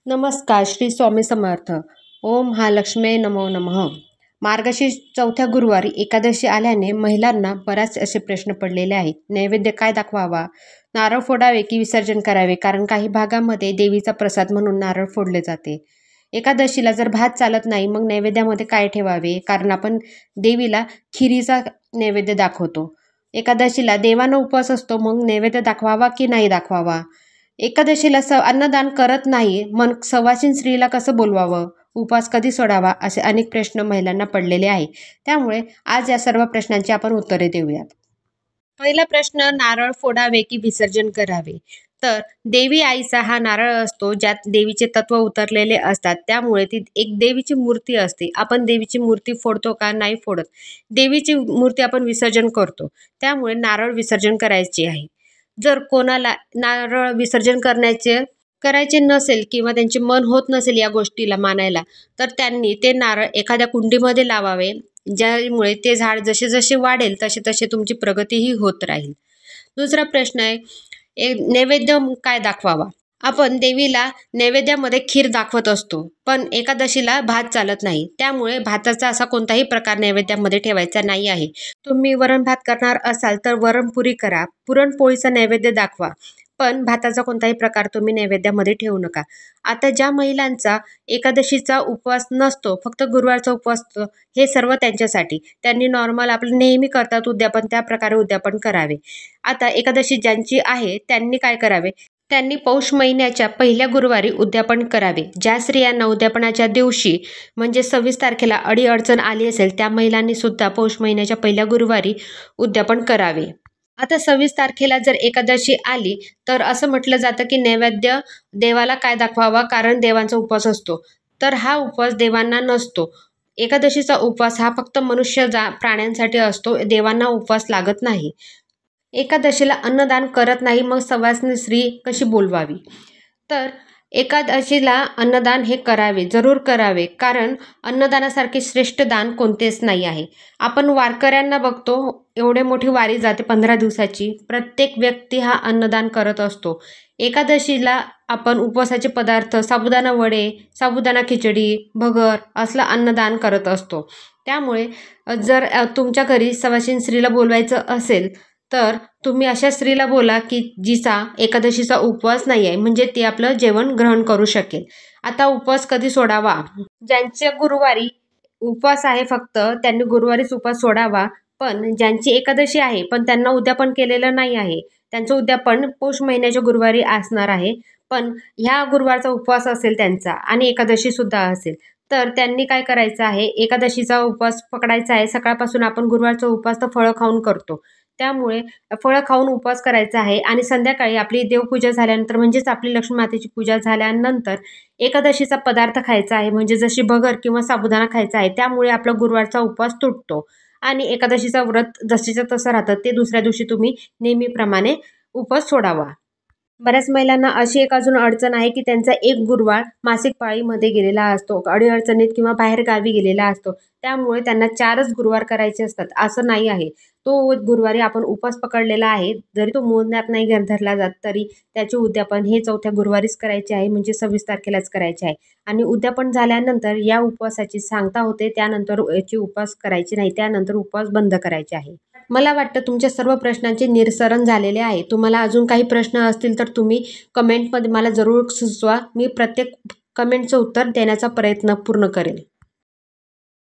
नमस्कार. श्री स्वामी समर्थ. ओम महालक्ष्मी नमो नमः. मार्गशीर्ष चौथ्या गुरुवारी एकादशी आल्याने महिलांना बराच असे प्रश्न पडलेले आहेत. नैवेद्य काय दाखवावा? नारळ फोडावे की विसर्जन करावे? कारण काही भागामध्ये देवीचा प्रसाद म्हणून नारळ फोडले जाते. एकादशीला जर भात चालत नाही, मग नैवेद्यामध्ये काय ठेवावे? कारण आपण देवीला खिरीचा नैवेद्य दाखवतो. एकादशीला देवांना उपवास असतो, मग नैवेद्य दाखवावा की नाही दाखवावा? एकादशीला अन्नदान करत नाही, मग सवाशीण स्त्रीला कसं बोलवावं? उपवास कधी सोडावा? असे अनेक प्रश्न महिलांना पडलेले आहे. त्यामुळे आज या सर्व प्रश्नांची आपण उत्तरे देऊयात. पहिला प्रश्न, नारळ फोडावे की विसर्जन करावे? तर देवी आईचा हा नारळ असतो, ज्यात देवीचे तत्व उतरलेले असतात. त्यामुळे ती एक देवीची मूर्ती असते. आपण देवीची मूर्ती फोडतो का? नाही फोडत. देवीची मूर्ती आपण विसर्जन करतो. त्यामुळे नारळ विसर्जन करायचे आहे. जर कोणाला नारळ विसर्जन करायचे नसेल किंवा त्यांचे मन होत नसेल या गोष्टीला मानायला, तर त्यांनी ते नारळ एखाद्या कुंडीमध्ये लावावे, ज्यामुळे ते झाड जसे जसे वाढेल तसे तसे तुमची प्रगतीही होत राहील. दुसरा प्रश्न आहे, नैवेद्य काय दाखवावा? आपण देवीला नैवेद्यामध्ये खीर दाखवत असतो, पण एकादशीला भात चालत नाही. त्यामुळे भाताचा असा कोणताही प्रकार नैवेद्यामध्ये ठेवायचा नाही आहे. तुम्ही वरण भात करणार असाल तर वरणपुरी करा, पुरणपोळीचा नैवेद्य दाखवा, पण भाताचा कोणताही प्रकार तुम्ही नैवेद्यामध्ये ठेवू नका. आता ज्या महिलांचा एकादशीचा उपवास नसतो, फक्त गुरुवारचा उपवास असतो, हे सर्व त्यांच्यासाठी. त्यांनी नॉर्मल आपलं नेहमी करतात उद्यापन, त्या प्रकारे उद्यापन करावे. आता एकादशी ज्यांची आहे त्यांनी काय करावे? त्यांनी पौष महिन्याच्या पहिल्या गुरुवारी उद्यापन करावे. ज्या स्त्रियांना उद्यापनाच्या दिवशी म्हणजे 26 तारखेला अडीअडचण आली असेल, त्या महिलांनी सुद्धा पौष महिन्याच्या पहिल्या गुरुवारी उद्यापन करावे. आता 26 तारखेला जर एकादशी आली तर असं म्हटलं जातं की नैवेद्य देवाला काय दाखवावा, कारण देवांचा उपवास असतो. तर हा उपवास देवांना नसतो. एकादशीचा उपवास हा फक्त प्राण्यांसाठी असतो. देवांना उपवास लागत नाही. एकादशीला अन्नदान करत नाही, मग सवाष्णी स्त्री कशी बोलवावी? तर एकादशीला अन्नदान हे करावे, जरूर करावे, कारण अन्नदानासारखे श्रेष्ठ दान कोणतेच नाही आहे. आपण वारकऱ्यांना बघतो, एवढे मोठी वारी जाते 15 दिवसाची, प्रत्येक व्यक्ती हा अन्नदान करत असतो. एकादशीला आपण उपवासाचे पदार्थ, साबुदाणा वडे, साबुदाणा खिचडी, भगर असलं अन्नदान करत असतो. त्यामुळे जर तुमच्या घरी सवाशीण स्त्रीला बोलवायचं असेल तर तुम्ही अशा स्त्रीला बोला की जिचा एकादशीचा उपवास नाही आहे, म्हणजे ती आपलं जेवण ग्रहण करू शकेल. आता उपवास कधी सोडावा? ज्यांच्या गुरुवारी उपवास आहे फक्त त्यांनी गुरुवारीच उपवास सोडावा. पण ज्यांची एकादशी आहे पण त्यांना उद्यापन केलेलं नाही आहे, त्यांचं उद्यापन पौष महिन्याच्या गुरुवारी असणार आहे, पण ह्या गुरुवारचा उपवास असेल त्यांचा आणि एकादशी सुद्धा असेल, तर त्यांनी काय करायचं आहे? एकादशीचा उपवास पकडायचा आहे. सकाळपासून आपण गुरुवारचा उपवास तर फळं खाऊन करतो, त्यामुळे फळं खाऊन उपवास करायचा आहे आणि संध्याकाळी आपली देवपूजा झाल्यानंतर, म्हणजेच आपली लक्ष्मी मातेची पूजा झाल्यानंतर एकादशीचा पदार्थ खायचा आहे, म्हणजे जशी भगर किंवा साबुदाणा खायचा आहे. त्यामुळे आपला गुरुवारचा उपवास तुटतो आणि एकादशीचा व्रत जशीच्या तसं राहतं. ते दुसऱ्या दिवशी तुम्ही नेहमीप्रमाणे उपवास सोडावा. बऱ्याच महिलांना अशी एक अजून अडचण आहे की त्यांचा एक गुरुवार मासिक पाळीमध्ये गेलेला असतो, अडीअडचणीत किंवा बाहेर गावी गेलेला असतो. त्यामुळे त्यांना 4च गुरुवार करायचे असतात. असं नाही आहे. तो गुरुवारी आपण उपवास पकडलेला आहे, जरी तो मोजण्यात नाही धरला जात, तरी त्याचे उद्यापन हे चौथ्या गुरुवारीच करायचे आहे, म्हणजे 26 तारखेलाच करायचे आहे. आणि उद्यापन झाल्यानंतर या उपवासाची सांगता होते, त्यानंतर याची उपवास करायची नाही, त्यानंतर उपवास बंद करायचे आहे. मला वाटतं तुमच्या सर्व प्रश्नांचे निरसन झालेले आहे. तुम्हाला अजून काही प्रश्न असतील तर तुम्ही कमेंटमध्ये मला जरूर सुचवा. मी प्रत्येक कमेंटचं उत्तर देण्याचा प्रयत्न पूर्ण करेल.